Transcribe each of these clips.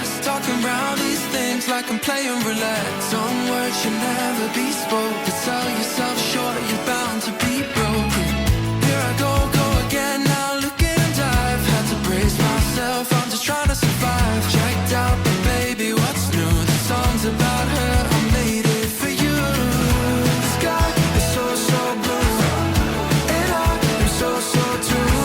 just talking around these things like I'm playing roulette. Some words should never be spoke. To sell yourself short, you're bound to be broken. Here I go again, now look and dive. Had to brace myself, I'm just trying to survive. Checked out, but baby, what's new? The song's about her, I made it for you. The sky is so blue, and I am so true.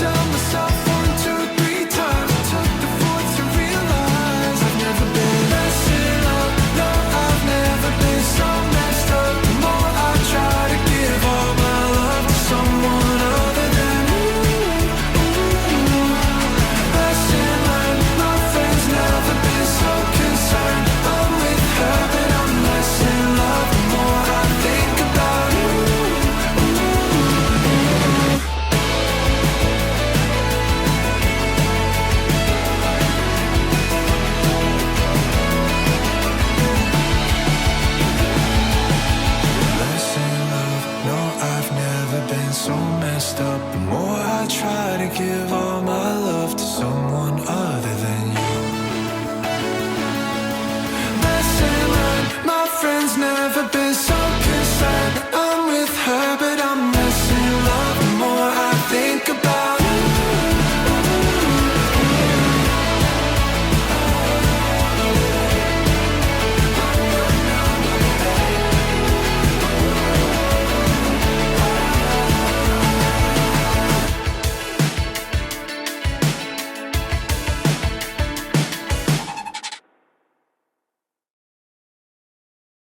Tell myself 1, 2, 3 times. It took the 4th to realize I've never been less in love. No, I've never been so messed up. The more I try to give all my love to someone other than you. Less in love, my friends never been so concerned. I'm with her, but I'm less in love. The more I think about you. Less in love, no, I've never been so messed up. The more I try to give all my love to someone other than you. Less in love, my friends never been so